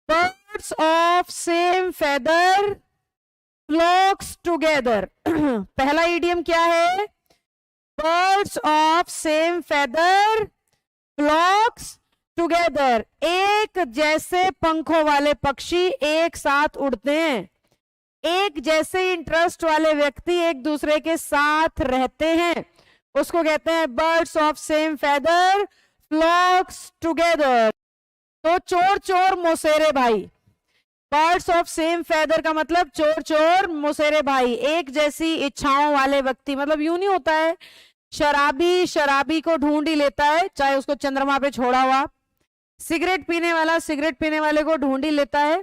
Birds of same feather flocks together. पहला idiom क्या है? Birds of same feather flocks together. एक जैसे पंखों वाले पक्षी एक साथ उड़ते हैं। एक जैसे इंटरेस्ट वाले व्यक्ति एक दूसरे के साथ रहते हैं, उसको कहते हैं birds of same feather flocks together. तो चोर चोर मौसेरे भाई। बर्ड्स ऑफ सेम फेदर का मतलब चोर चोर मौसेरे भाई, एक जैसी इच्छाओं वाले व्यक्ति। मतलब यूं नहीं होता है शराबी शराबी को ढूंढ ही लेता है, चाहे उसको चंद्रमा पे छोड़ा हुआ। सिगरेट पीने वाला सिगरेट पीने वाले को ढूंढ ही लेता है,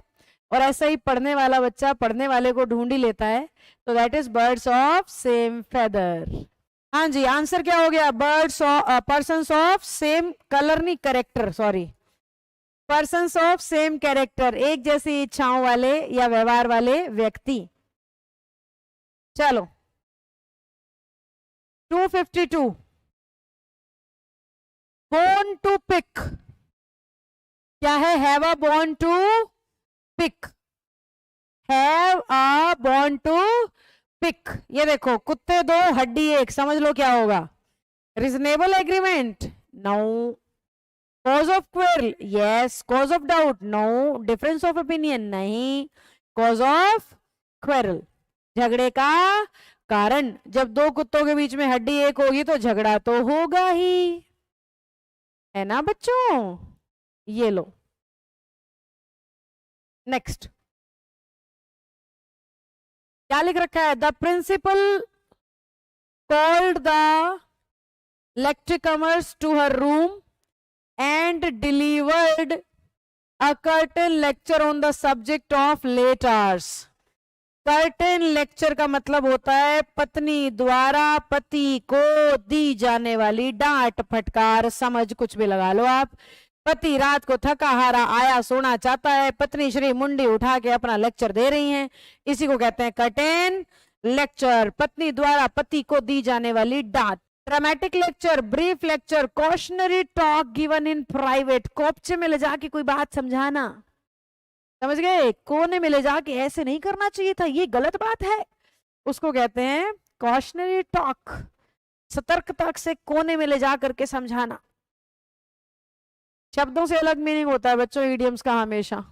और ऐसा ही पढ़ने वाला बच्चा पढ़ने वाले को ढूंढ ही लेता है। तो that is birds of same feather. हाँ जी, आंसर क्या हो गया? Birds persons of same colour नहीं, character, sorry, persons of same character, एक जैसी इच्छाओं वाले या व्यवहार वाले व्यक्ति। चलो 252 बोर्न टू पिक क्या है? Have a bone to pick, have a bone to pick. ये देखो, कुत्ते दो हड्डी एक, समझ लो क्या होगा? Reasonable agreement? No. Cause of quarrel? Yes. Cause of doubt? No. Difference of opinion? नहीं। कॉज ऑफ क्वेरल, झगड़े का कारण। जब दो कुत्तों के बीच में हड्डी एक होगी तो झगड़ा तो होगा ही, है ना बच्चों? ये लो नेक्स्ट, क्या लिख रखा है? The principal called the lecturecomers to her room and delivered a curtain lecture on the subject of late hours. Curtain lecture का मतलब होता है पत्नी द्वारा पति को दी जाने वाली डांट फटकार, समझ कुछ भी लगा लो आप। पति रात को थका हारा आया, सोना चाहता है, पत्नी श्री मुंडी उठा के अपना लेक्चर दे रही हैं, इसी को कहते हैं कर्टेन लेक्चर। पत्नी द्वारा पति को दी जाने वाली डांट। Dramatic lecture, brief lecture, cautionary talk given in private, कोपचे में ले जाके कोई बात समझाना, समझ गए? कोने में ले जाके ऐसे नहीं करना चाहिए था, ये गलत बात है, उसको कहते हैं कॉशनरी टॉक। सतर्कता से कोने में ले जा करके समझाना। शब्दों से अलग मीनिंग होता है बच्चों इडियम्स का हमेशा।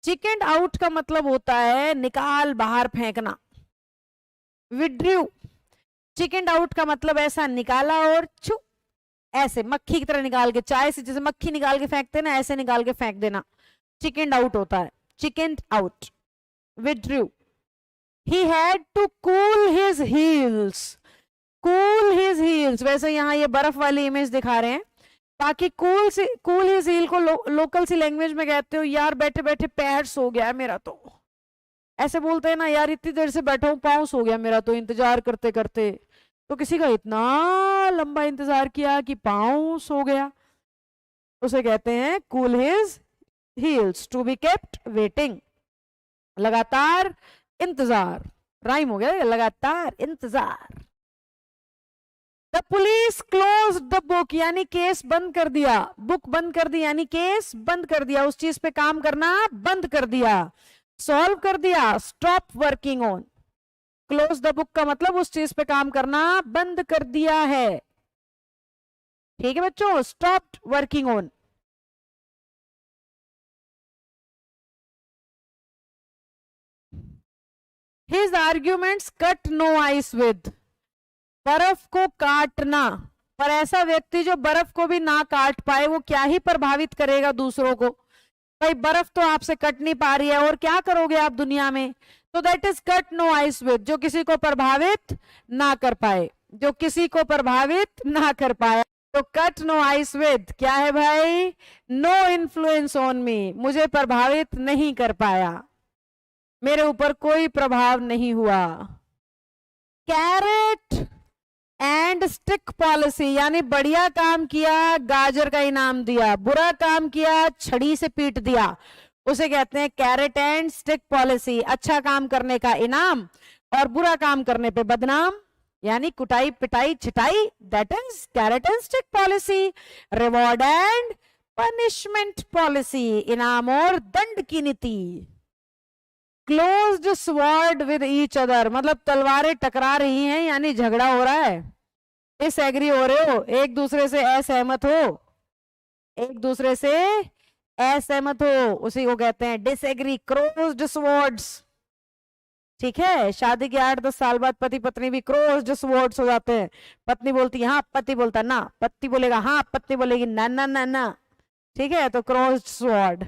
चिकेन आउट का मतलब होता है निकाल, बाहर फेंकना। विड्रू, चिकेन आउट का मतलब ऐसा निकाला और छू, ऐसे मक्खी की तरह निकाल के, चाय से जैसे मक्खी निकाल के फेंकते ना, ऐसे निकाल के फेंक देना, चिकेन आउट होता है। Chicken out, withdrew. He had to cool his heels, cool his heels. वैसे यहाँ ये बर्फ वाली इमेज दिखा रहे हैं, बाकी कूल हिज हील को लोकल सी लैंग्वेज में कहते हो यार बैठे बैठे पैर सो गया मेरा, तो ऐसे बोलते हैं ना यार इतनी देर से बैठा हूं पाँव सो गया मेरा तो इंतजार करते करते। तो किसी का इतना लंबा इंतजार किया कि पाँव सो गया, उसे कहते हैं cool his heels. To be kept waiting, लगातार इंतजार, राइम हो गया, लगातार इंतजार। The police close the book, यानी केस बंद कर दिया, बुक बंद कर दी यानी केस बंद कर दिया, उस चीज पे काम करना बंद कर दिया, सॉल्व कर दिया, stop working on. Close the book का मतलब उस चीज पे काम करना बंद कर दिया है, ठीक है बच्चों? Stop working on. His arguments cut no ice with, बर्फ को काटना, पर ऐसा व्यक्ति जो बर्फ को भी ना काट पाए वो क्या ही प्रभावित करेगा दूसरों को। भाई बर्फ तो आपसे कट नहीं पा रही है और क्या करोगे आप दुनिया में? तो that is cut no ice with, जो किसी को प्रभावित ना कर पाए, जो किसी को प्रभावित ना कर पाया। तो कट नो आइस विद क्या है भाई? नो इन्फ्लुएंस ऑन मी, मुझे प्रभावित नहीं कर पाया, मेरे ऊपर कोई प्रभाव नहीं हुआ। कैरेट एंड स्टिक पॉलिसी, यानी बढ़िया काम किया गाजर का इनाम दिया, बुरा काम किया छड़ी से पीट दिया, उसे कहते हैं कैरेट एंड स्टिक पॉलिसी। अच्छा काम करने का इनाम और बुरा काम करने पे बदनाम, यानी कुटाई पिटाई छिटाई, that is carrot and stick policy. Reward and punishment policy, इनाम और दंड की नीति। Closed sword with each other, मतलब तलवारें टकरा रही हैं यानी झगड़ा हो रहा है, डिसएग्री हो रहे हो, एक दूसरे से असहमत हो, एक दूसरे से असहमत हो, उसी को कहते हैं डिसएग्री, क्लोज्ड स्वॉर्ड्स। ठीक है, शादी के 8-10 साल बाद पति पत्नी भी क्लोज्ड स्वॉर्ड्स हो जाते हैं। पत्नी बोलती हाँ, पति बोलता ना, पति बोलेगा हाँ, पत्नी बोलेगी ना ना ना ना। ठीक है, तो closed sword.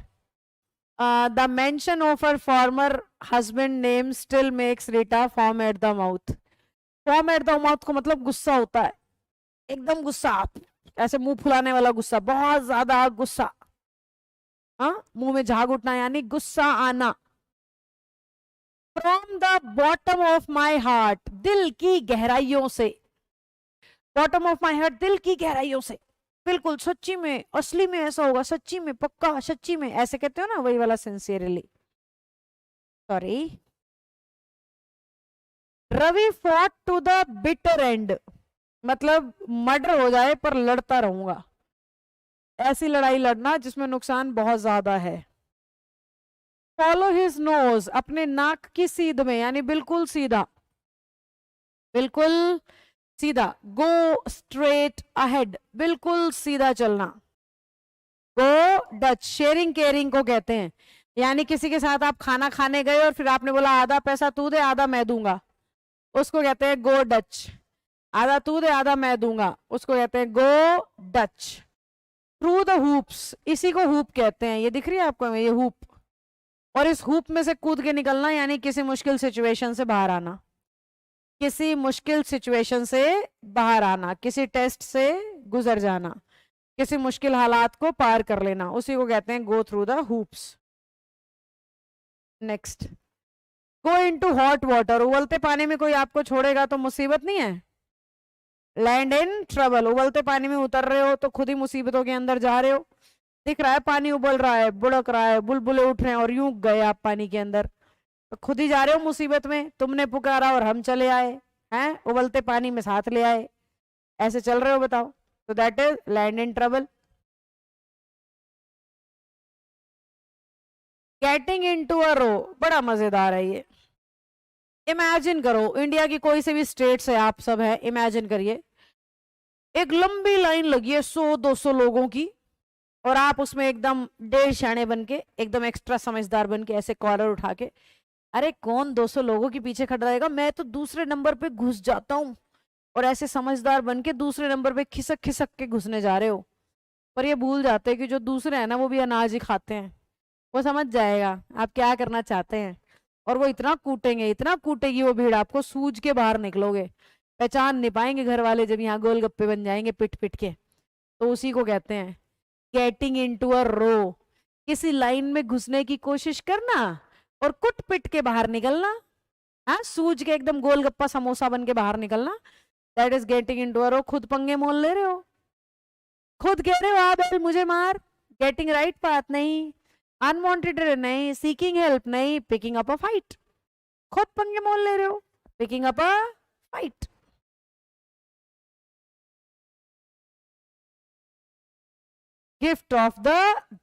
The mention of her farmer husband name still makes Rita form at the mouth. Form at the mouth को मतलब गुस्सा होता है, एकदम गुस्सा, ऐसे मुंह फुलाने वाला गुस्सा, बहुत ज्यादा गुस्सा, हाँ, मुंह में झाग उठना यानी गुस्सा आना। From the bottom of my heart, दिल की गहराइयों से, बॉटम ऑफ माई हार्ट दिल की गहराइयों से, बिल्कुल सच्ची में, असली में ऐसा होगा, सच्ची में, पक्का, सच्ची में, ऐसे कहते हो ना, वही वाला sincerely. Sorry, Ravi fought to the bitter end, मतलब मर्डर हो जाए पर लड़ता रहूंगा, ऐसी लड़ाई लड़ना जिसमें नुकसान बहुत ज्यादा है। फॉलो हिज नोज, अपने नाक की सीध में यानी बिल्कुल सीधा, बिल्कुल सीधा। गो स्ट्रेट अहेड, बिल्कुल सीधा चलना। गो डच, शेयरिंग केयरिंग को कहते हैं, यानी किसी के साथ आप खाना खाने गए और फिर आपने बोला आधा पैसा तू दे आधा मैं दूंगा, उसको कहते हैं गो डच। आधा तू दे आधा मैं दूंगा, उसको कहते हैं गो डच। थ्रू द हुप्स, इसी को हुप कहते हैं, ये दिख रही है आपको, ये हुप, और इस हुप में से कूद के निकलना यानी किसी मुश्किल सिचुएशन से बाहर आना, किसी मुश्किल सिचुएशन से बाहर आना, किसी टेस्ट से गुजर जाना, किसी मुश्किल हालात को पार कर लेना, उसी को कहते हैं go through the hoops. Next, go into hot water, उबलते पानी में कोई आपको छोड़ेगा तो मुसीबत नहीं है। लैंड इन ट्रबल, उबलते पानी में उतर रहे हो तो खुद ही मुसीबतों के अंदर जा रहे हो, दिख रहा है पानी उबल रहा है, बुड़क रहा है, बुलबुले उठ रहे हैं और यूं गए आप पानी के अंदर, तो खुद ही जा रहे हो मुसीबत में, तुमने पुकारा और हम चले आए हैं, उबलते पानी में साथ ले आए, ऐसे चल रहे हो, बताओ, तो that is land in trouble. Getting into a row, बड़ा मजेदार है ये। इमेजिन करो, इंडिया की कोई से भी स्टेट से आप सब है, इमेजिन करिए एक लंबी लाइन लगी है 100-200 लोगों की, और आप उसमें एकदम डेढ़ शाणे बन के, एकदम एक्स्ट्रा समझदार बन के, ऐसे कॉलर उठा के, अरे कौन 200 लोगों के पीछे खड़ा रहेगा, मैं तो दूसरे नंबर पे घुस जाता हूँ, और ऐसे समझदार बन के दूसरे नंबर पे खिसक खिसक के घुसने जा रहे हो, पर ये भूल जाते हैं कि जो दूसरे हैं ना वो भी अनाज ही खाते हैं, वो समझ जाएगा आप क्या करना चाहते हैं, और वो इतना कूटेंगे, इतना कूटेगी वो भीड़, आपको सूझ के बाहर निकलोगे, पहचान नहीं पाएंगे घर वाले जब यहाँ गोलगप्पे बन जाएंगे पिट पिट के। तो उसी को कहते हैं गेटिंग इनटू अ रो, किसी लाइन में घुसने की कोशिश करना और कुट पिट के बाहर निकलना, हाँ, सूझ के एकदम गोलगप्पा समोसा बन के बाहर निकलना, that is getting into a row. खुद पंगे मोल ले रहे हो, खुद कह रहे हो आप मुझे मार, गेटिंग राइट पाथ नहीं, अनवांटेड नहीं, सीकिंग हेल्प नहीं, पिकिंग अप अ फाइट, खुद पंगे मोल ले रहे हो, picking up a fight. Gift of the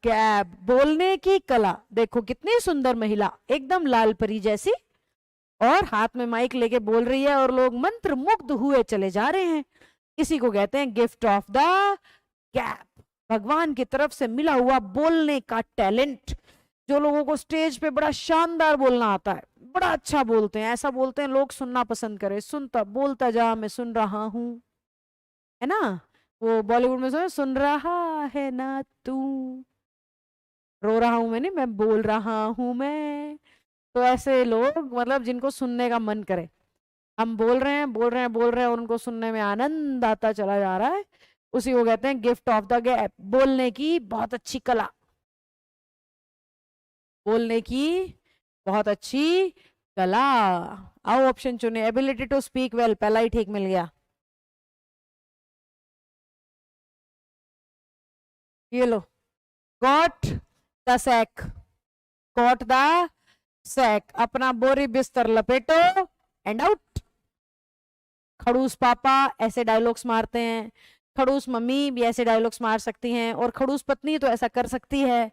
गैब, बोलने की कला, देखो कितनी सुंदर महिला, एकदम लाल परी जैसी, और हाथ में माइक लेके बोल रही है और लोग मंत्र मुग्ध हुए चले जा रहे हैं, इसी को कहते हैं गिफ्ट ऑफ द गैब, भगवान की तरफ से मिला हुआ बोलने का टैलेंट। जो लोगों को स्टेज पे बड़ा शानदार बोलना आता है, बड़ा अच्छा बोलते हैं, ऐसा बोलते हैं लोग सुनना पसंद करें, सुनता बोलता जा मैं सुन रहा हूं, है ना, वो बॉलीवुड में सुन रहा है ना तू, रो रहा हूं मैं नहीं, मैं बोल रहा हूं मैं, तो ऐसे लोग मतलब जिनको सुनने का मन करे, हम बोल रहे हैं बोल रहे हैं बोल रहे हैं और उनको सुनने में आनंद आता चला जा रहा है, उसी को कहते हैं गिफ्ट ऑफ द गैप, बोलने की बहुत अच्छी कला, बोलने की बहुत अच्छी कला। आओ ऑप्शन चुने, एबिलिटी टू स्पीक वेल, पहला ही ठीक मिल गया, ये लो, got the sack, got the sack, अपना बोरी बिस्तर लपेटो एंड आउट। खड़ूस पापा ऐसे डायलॉग्स मारते हैं, खड़ूस मम्मी भी ऐसे डायलॉग्स मार सकती हैं, और खड़ूस पत्नी तो ऐसा कर सकती है,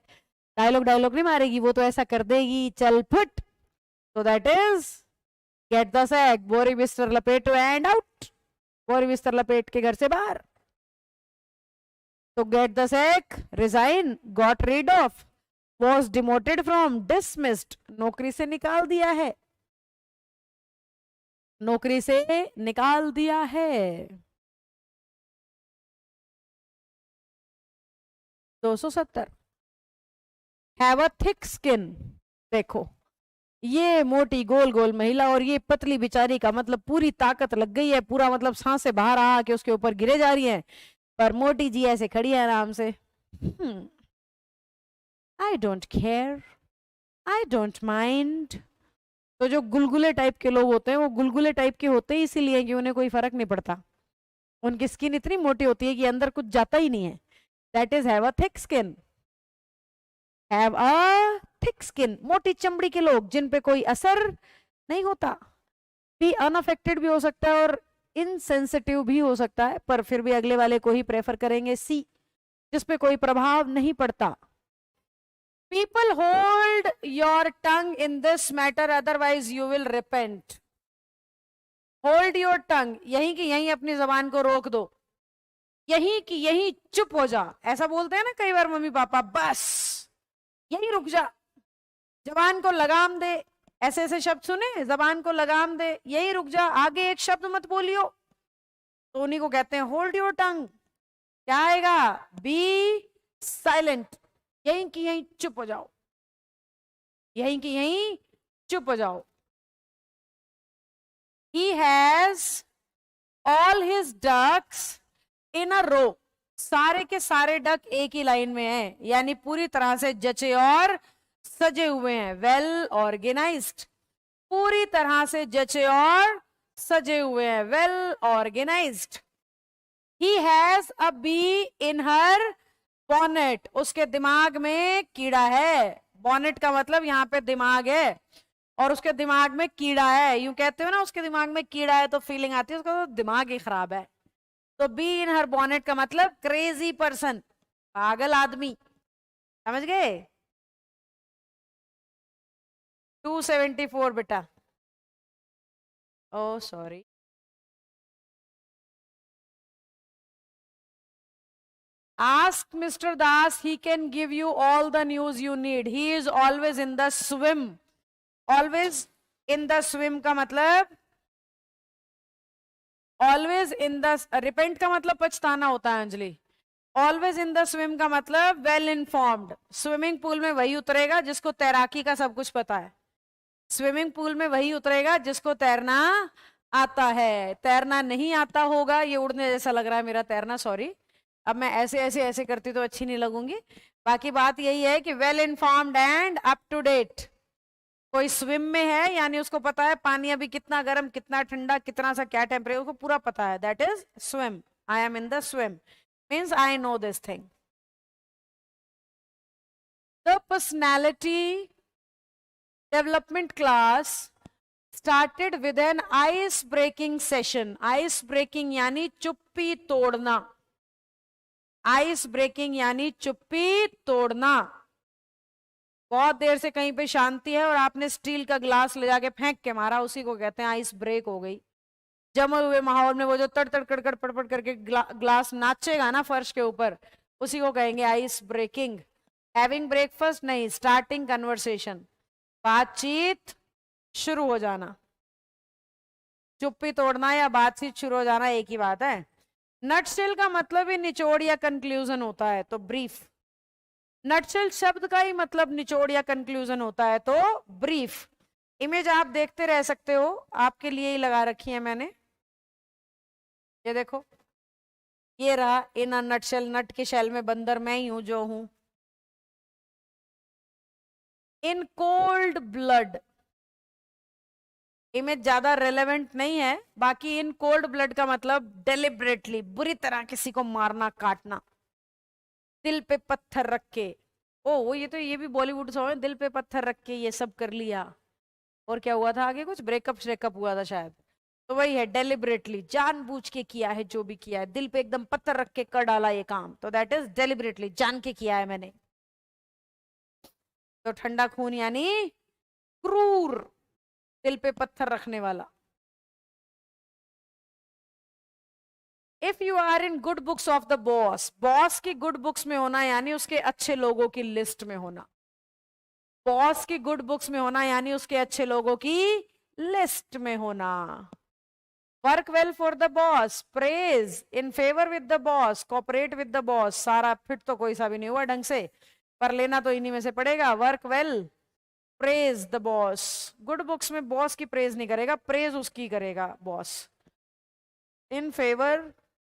डायलॉग नहीं मारेगी, वो तो ऐसा कर देगी, चल फुट। तो that is get the sack, बोरी बिस्तर लपेटो एंड आउट, बोरी बिस्तर लपेट के घर से बाहर। तो get the sack, resign, got rid of, was demoted from, dismissed, नौकरी से निकाल दिया है, नौकरी से निकाल दिया है। 270, हैव अ थिक स्किन, देखो ये मोटी गोल गोल महिला और ये पतली बिचारी का मतलब पूरी ताकत लग गई है, पूरा मतलब सांसें बाहर आ के उसके ऊपर गिरे जा रही हैं, पर मोटी जी ऐसे खड़ी है आराम से। I don't care, I don't mind. तो जो गुलगुले टाइप के लोग होते हैं वो गुलगुले टाइप के होते हैं इसीलिए कि उन्हें कोई फर्क नहीं पड़ता, उनकी स्किन इतनी मोटी होती है कि अंदर कुछ जाता ही नहीं है। That is have a thick skin, have a thick skin, मोटी चमड़ी के लोग जिन पे कोई असर नहीं होता, भी अनअफेक्टेड भी हो सकता है और इनसेंसिटिव भी हो सकता है, पर फिर भी अगले वाले को ही प्रेफर करेंगे, सी, जिसपे कोई प्रभाव नहीं पड़ता। People hold your tongue in this matter, otherwise you will repent. Hold your tongue, यहीं की यहीं अपनी जबान को रोक दो, यहीं की यहीं चुप हो जा, ऐसा बोलते हैं ना कई बार मम्मी पापा, बस यहीं रुक जा, जबान को लगाम दे, ऐसे ऐसे शब्द सुने, जबान को लगाम दे, यहीं रुक जा, आगे एक शब्द मत बोलियो, तो उन्हीं को कहते हैं होल्ड योर टंग। क्या आएगा? बी साइलेंट, यहीं की यहीं चुप हो जाओ, यहीं की यहीं चुप हो जाओ। He has all his ducks in a row, सारे के सारे डक एक ही लाइन में हैं, यानी पूरी तरह से जचे और सजे हुए हैं, वेल ऑर्गेनाइज्ड, पूरी तरह से जचे और सजे हुए हैं, well organised. He has a bee in her bonnet, उसके दिमाग में कीड़ा है, बॉनेट का मतलब यहाँ पे दिमाग है, और उसके दिमाग में कीड़ा है, यूं कहते हो ना उसके दिमाग में कीड़ा है तो फीलिंग आती है उसका तो दिमाग ही खराब है। तो बी इन हर बॉनेट का मतलब क्रेजी पर्सन, पागल आदमी, समझ गए? 274 बेटा, ओ sorry, ask Mr. Das, he can give you all the news you need, he is always in the swim, always in the swim का मतलब ऑलवेज इन द, रिपेंट का मतलब पछताना होता है Anjali, always in the swim का मतलब well informed, swimming pool में वही उतरेगा जिसको तैराकी का सब कुछ पता है, स्विमिंग पूल में वही उतरेगा जिसको तैरना आता है, तैरना नहीं आता होगा, ये उड़ने जैसा लग रहा है मेरा तैरना, सॉरी, अब मैं ऐसे ऐसे ऐसे करती तो अच्छी नहीं लगूंगी, बाकी बात यही है कि well informed and up to date. कोई स्विम में है यानी उसको पता है पानी अभी कितना गर्म, कितना ठंडा, कितना सा क्या टेम्परेचर, उसको पूरा पता है, that is swim. I am in the swim means I know this thing. The personality development class started with an ice breaking session, ice breaking यानी चुप्पी तोड़ना, आइस ब्रेकिंग यानी चुप्पी तोड़ना। बहुत देर से कहीं पे शांति है और आपने स्टील का ग्लास ले जाके फेंक के मारा, उसी को कहते हैं आइस ब्रेक हो गई। जमे हुए माहौल में वो जो तड़ तड़ कड़कड़ पड़पड़ करके ग्लास नाचेगा ना फर्श के ऊपर, उसी को कहेंगे आइस ब्रेकिंग। हैविंग ब्रेकफास्ट नहीं, स्टार्टिंग कन्वर्सेशन, बातचीत शुरू हो जाना, चुप्पी तोड़ना या बातचीत शुरू हो जाना एक ही बात है। नटसेल का मतलब ही निचोड़ या कंक्लूजन होता है, तो ब्रीफ, नटसेल शब्द का ही मतलब निचोड़ या कंक्लूजन होता है, तो ब्रीफ। इमेज आप देखते रह सकते हो, आपके लिए ही लगा रखी है मैंने, ये देखो, ये रहा इन अ नटसेल, नट के शेल में बंदर मैं ही हूं जो हूं। इन कोल्ड ब्लड, इमेज ज्यादा रेलेवेंट नहीं है, बाकी इन कोल्ड ब्लड का मतलब डेलिबरेटली, बुरी तरह किसी को मारना काटना, दिल पे पत्थर रख के, ओ ये तो ये भी बॉलीवुड सॉन्ग है, दिल पे पत्थर रख के ये सब कर लिया। और क्या हुआ था आगे, कुछ ब्रेकअप श्रेकअप हुआ था शायद, तो वही है, डेलिबरेटली, जानबूझ के किया है जो भी किया है, दिल पे एकदम पत्थर रख के कर डाला ये काम, तो दैट इज डेलिबरेटली, जान के किया है मैंने। तो ठंडा खून यानी क्रूर, दिल पे पत्थर रखने वाला। If you are in good books of the boss, boss की गुड बुक्स में होना यानी उसके अच्छे लोगों की लिस्ट में होना। बॉस की गुड बुक्स में होना यानी उसके अच्छे लोगों की लिस्ट में होना। Work well for the boss, praise, in favour with the boss, cooperate with the boss. सारा फिट तो कोई सा भी नहीं हुआ ढंग से, पर लेना तो इन्हीं में से पड़ेगा। Work well, praise the boss. Good books में बॉस की प्रेज नहीं करेगा, प्रेज उसकी करेगा boss. In favour,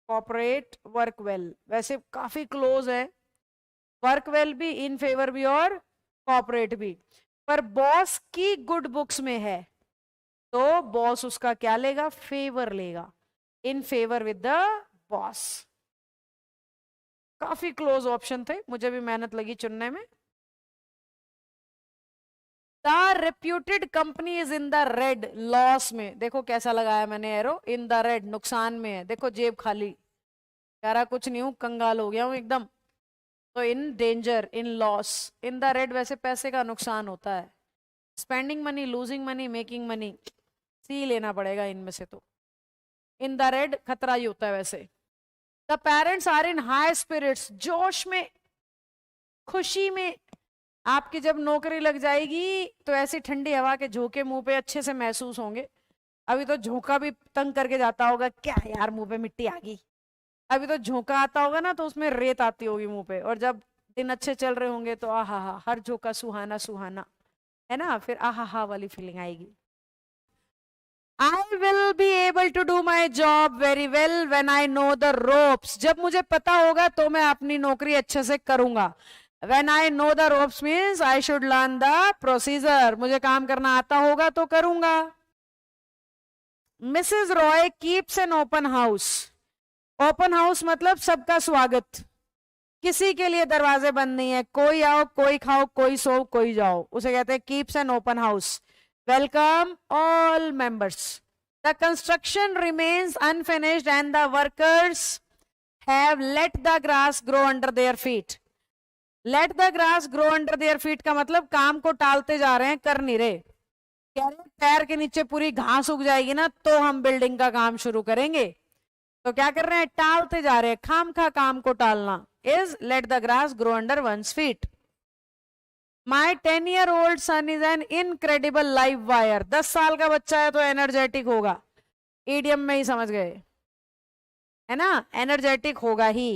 cooperate, work well, वैसे काफी क्लोज है, वर्क वेल भी, इन फेवर भी और कोऑपरेट भी। पर बॉस की गुड बुक्स में है तो बॉस उसका क्या लेगा, फेवर लेगा, in favour with the boss. काफी क्लोज ऑप्शन थे, मुझे भी मेहनत लगी चुनने में। The reputed company is in the red, loss में, देखो कैसा लगाया मैंने एरो, इन द रेड, नुकसान में है, देखो जेब खाली, कह रहा कुछ नहीं हूं, कंगाल हो गया हूं एकदम। तो in danger, in loss, in the red वैसे पैसे का नुकसान होता है, spending money, losing money, making money, C लेना पड़ेगा इनमें से। तो इन द रेड खतरा ही होता है वैसे। The parents are in high spirits, जोश में, खुशी में। आपकी जब नौकरी लग जाएगी तो ऐसी ठंडी हवा के झोंके मुंह पे अच्छे से महसूस होंगे। अभी तो झोंका भी तंग करके जाता होगा, क्या यार मुंह पे मिट्टी आ गई। अभी तो झोंका आता होगा ना तो उसमें रेत आती होगी मुंह पे, और जब दिन अच्छे चल रहे होंगे तो आहा हा, हर झोंका सुहाना सुहाना, है ना, फिर आहा हा वाली फीलिंग आएगी। I will be able to do my job very well when I know the ropes. जब मुझे पता होगा तो मैं अपनी नौकरी अच्छे से करूंगा। When I know the ropes means I should learn the procedure. मुझे काम करना आता होगा तो करूंगा। Mrs. Roy keeps an open house. Open house मतलब सबका स्वागत, किसी के लिए दरवाजे बंद नहीं है, कोई आओ, कोई खाओ, कोई सो, कोई जाओ, उसे कहते हैं keeps an open house. Welcome all members. The construction remains unfinished and the workers have let the grass grow under their feet. Let the grass grow under their feet का मतलब काम को टालते जा रहे हैं, कर नहीं रहे। कह रहे पैर के नीचे पूरी घास उग जाएगी ना तो हम बिल्डिंग का काम शुरू करेंगे। तो क्या कर रहे हैं, टालते जा रहे हैं, खाम खा काम को टालना is let the grass grow under one's feet. My 10-year-old son is an incredible live wire. 10 साल का बच्चा है तो एनर्जेटिक होगा, ईडियम में ही समझ गए, है ना, एनर्जेटिक होगा ही।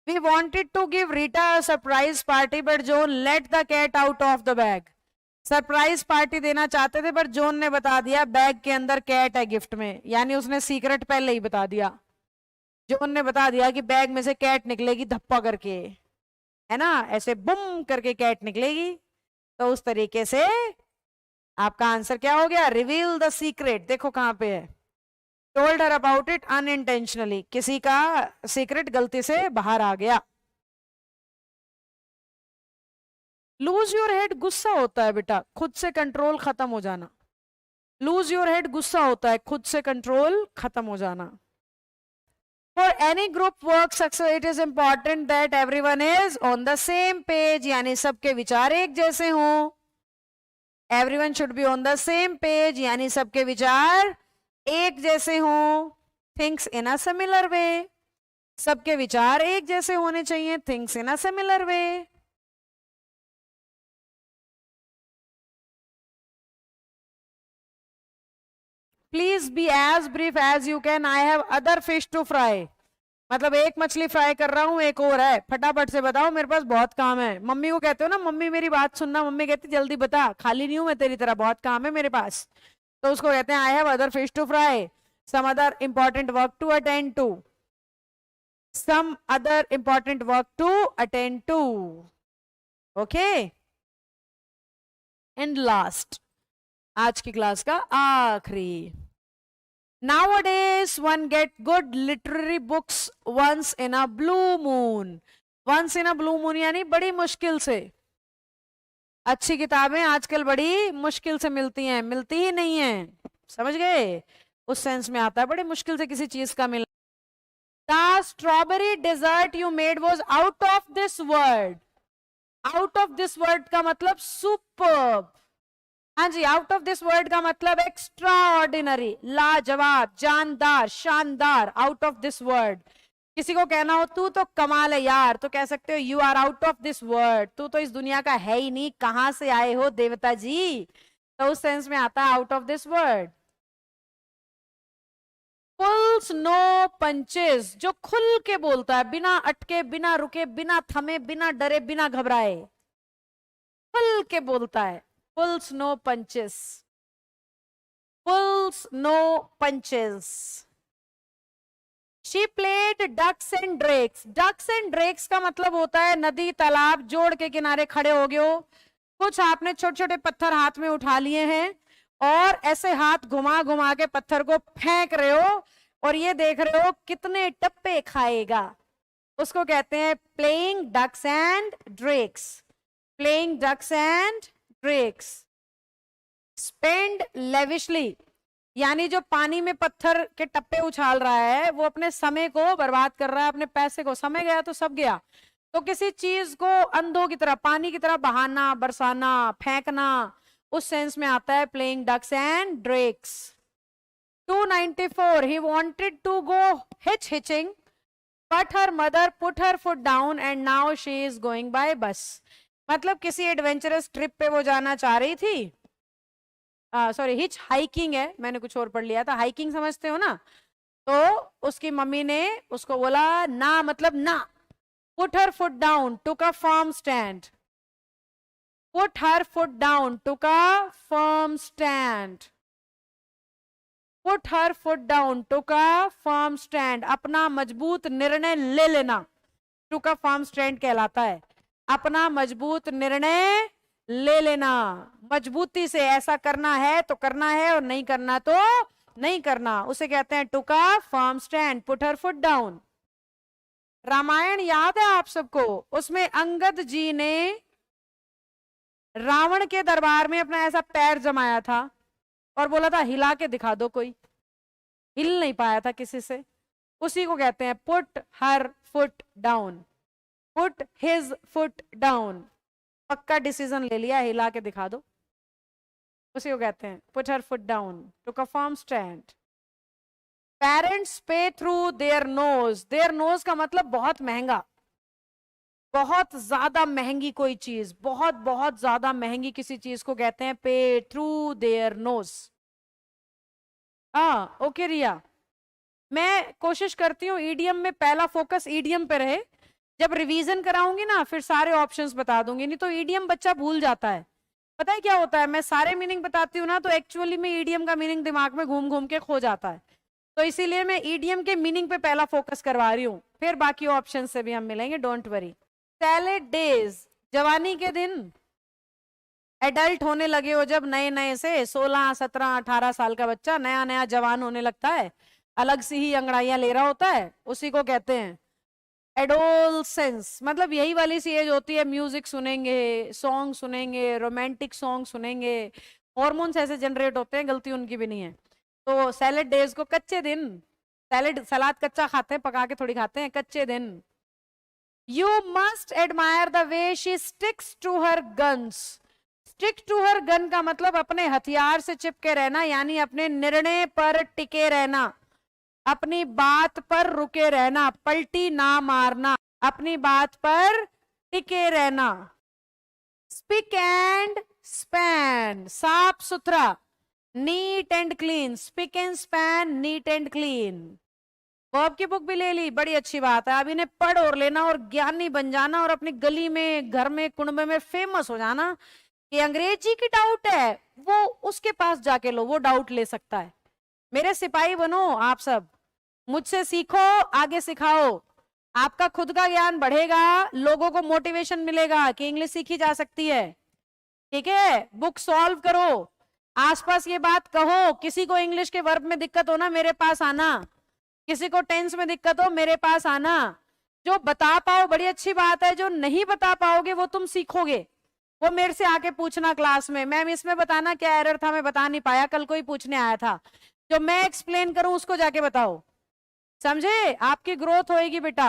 We wanted to give Rita a surprise party, but John let the cat out of the bag. Surprise party देना चाहते थे पर जॉन ने बता दिया बैग के अंदर कैट है गिफ्ट में, यानी उसने सीक्रेट पहले ही बता दिया। जॉन ने बता दिया कि बैग में से कैट निकलेगी धप्पा करके, है ना, ऐसे बुम करके कैट निकलेगी। तो उस तरीके से आपका आंसर क्या हो गया, रिवील द सीक्रेट। देखो कहां पे है, told her about it unintentionally, किसी का सीक्रेट गलती से बाहर आ गया। लूज योर हेड गुस्सा होता है बेटा, खुद से कंट्रोल खत्म हो जाना। लूज योर हेड गुस्सा होता है, खुद से कंट्रोल खत्म हो जाना। For any group work success, it is important that everyone is on the same page, यानी सबके विचार एक जैसे हों। Everyone should be on the same page, यानी सबके विचार एक जैसे हों। Thinks in a similar way, सबके विचार एक जैसे होने चाहिए। Thinks in a similar way. Please be as brief as you can. I have other fish to fry. मतलब एक मछली फ्राई कर रहा हूँ, एक और है, फटाफट से बताओ, मेरे पास बहुत काम है। मम्मी को कहते हो ना, मम्मी मेरी बात सुनना, मम्मी कहती जल्दी बता, खाली नहीं हूं मैं तेरी तरह, बहुत काम है मेरे पास। तो उसको कहते हैं I have other fish to fry, some other important work to attend to, some other important work to attend to. Okay, and last, आज की क्लास का आखिरी, Nowadays one get good literary books once in a blue moon. Once in a blue moon यानी बड़ी मुश्किल से। अच्छी किताबें आजकल बड़ी मुश्किल से मिलती हैं, मिलती ही नहीं हैं, समझ गए। उस सेंस में आता है, बड़े मुश्किल से किसी चीज का मिलना। The strawberry dessert you made was out of this world. Out of this world का मतलब सुपर्ब। हाँ जी, आउट ऑफ दिस वर्ल्ड का मतलब एक्स्ट्रा ऑर्डिनरी, लाजवाब, जानदार, शानदार, आउट ऑफ दिस वर्ल्ड। किसी को कहना हो तू तो कमाल है यार, तो कह सकते हो you are out of this world, तू तो इस दुनिया का है ही नहीं, कहां से आए हो देवता जी। तो उस सेंस में आता है out of this world. Pulls no punches, जो खुल के बोलता है, बिना अटके, बिना रुके, बिना थमे, बिना डरे, बिना घबराए, खुल के बोलता है। Pulls no punches, pulls no punches. She played ducks and drakes. Ducks and drakes का मतलब होता है नदी तालाब, जोड़ के किनारे खड़े हो गए हो, कुछ आपने छोटे छोटे पत्थर हाथ में उठा लिए हैं और ऐसे हाथ घुमा घुमा के पत्थर को फेंक रहे हो और ये देख रहे हो कितने टप्पे खाएगा, उसको कहते हैं playing ducks and drakes. Playing ducks and drakes. Spend lavishly, यानी जो पानी में पत्थर के टप्पे उछाल रहा है वो अपने समय को बर्बाद कर रहा है, अपने पैसे को। समय गया तो सब गया। तो किसी चीज को अंधों की तरह, पानी की तरह बहाना, बरसाना, फेंकना, उस सेंस में आता है playing ducks and drakes. 294, he wanted to go hitching, but her mother put her foot down and now she is going by bus। मतलब किसी एडवेंचरस ट्रिप पे वो जाना चाह रही थी, सॉरी हिच हाइकिंग है, मैंने कुछ और पढ़ लिया था, हाइकिंग समझते हो ना। तो उसकी मम्मी ने उसको बोला ना, मतलब ना। Put her foot down, took a firm stand. Put her foot down, took a firm stand. Put her foot down, took a firm stand, अपना मजबूत निर्णय ले लेना। टुक अ फर्म स्टैंड कहलाता है अपना मजबूत निर्णय ले लेना। मजबूती से ऐसा करना है तो करना है और नहीं करना तो नहीं करना, उसे कहते हैं took a firm stand, put her foot down. Ramayan याद है आप सबको? उसमें अंगद जी ने रावण के दरबार में अपना ऐसा पैर जमाया था और बोला था हिला के दिखा दो, कोई हिल नहीं पाया था किसी से। उसी को कहते हैं put her foot down, put his foot down. पक्का डिसीजन ले लिया, हिला के दिखा दो, उसी को कहते हैं put her foot down, took a firm stand. Parents pay through their nose. Their nose का मतलब बहुत महंगा, बहुत ज्यादा महंगी कोई चीज, बहुत बहुत ज्यादा महंगी किसी चीज को कहते हैं पे थ्रू देयर नोज। हाँ ओके रिया, मैं कोशिश करती हूँ ईडीएम में पहला फोकस ईडीएम पे रहे। जब रिवीजन कराऊंगी ना फिर सारे ऑप्शंस बता दूंगी, नहीं तो ईडीएम बच्चा भूल जाता है। पता है क्या होता है, मैं सारे मीनिंग बताती हूँ ना तो एक्चुअली में ईडीएम का मीनिंग दिमाग में घूम घूम के खो जाता है। तो इसीलिए मैं ईडीएम के मीनिंग पे पहला फोकस करवा रही हूँ, फिर बाकी ऑप्शन से भी हम मिलेंगे, डोंट वरी। सैलेड डेज, जवानी के दिन। एडल्ट होने लगे हो जब नए नए से, 16 17 18 साल का बच्चा नया नया जवान होने लगता है, अलग सी ही अंगड़ाइयां ले रहा होता है, उसी को कहते हैं एडोलसेंस। मतलब यही वाली सी एज होती है, म्यूजिक सुनेंगे, सॉन्ग सुनेंगे, रोमांटिक सॉन्ग सुनेंगे, हॉर्मोन्स ऐसे जनरेट होते हैं, गलती उनकी भी नहीं है। तो सैलेड डेज को कच्चे दिन, सैलेड सलाद कच्चा खाते हैं, पका के थोड़ी खाते हैं, कच्चे दिन। You must admire the way she sticks to her guns. Stick to her gun का मतलब अपने हथियार से चिपके रहना, यानी अपने निर्णय पर टिके रहना, अपनी बात पर रुके रहना, पलटी ना मारना, अपनी बात पर टिके रहना। स्पिक एंड स्पैन, साफ सुथरा, neat and clean. Spick and span, neat and clean. Verb की बुक भी ले ली, बड़ी अच्छी बात है। अब इन्हें पढ़ और लेना और ज्ञानी बन जाना और अपनी गली में, घर में, कुंबे में फेमस हो जाना कि अंग्रेजी की डाउट है वो उसके पास जाके लो, वो डाउट ले सकता है। मेरे सिपाही बनो आप सब, मुझसे सीखो, आगे सिखाओ, आपका खुद का ज्ञान बढ़ेगा, लोगों को मोटिवेशन मिलेगा कि इंग्लिश सीखी जा सकती है। ठीक है, बुक सॉल्व करो, आसपास ये बात कहो, किसी को इंग्लिश के वर्ब में दिक्कत हो ना मेरे पास आना, किसी को टेंस में दिक्कत हो मेरे पास आना। जो बता पाओ बड़ी अच्छी बात है, जो नहीं बता पाओगे वो तुम सीखोगे, वो मेरे से आके पूछना क्लास में, मैम इसमें बताना क्या एरर था, मैं बता नहीं पाया, कल कोई पूछने आया था। जो मैं एक्सप्लेन करूं उसको जाके बताओ, समझे? आपकी ग्रोथ होएगी बेटा।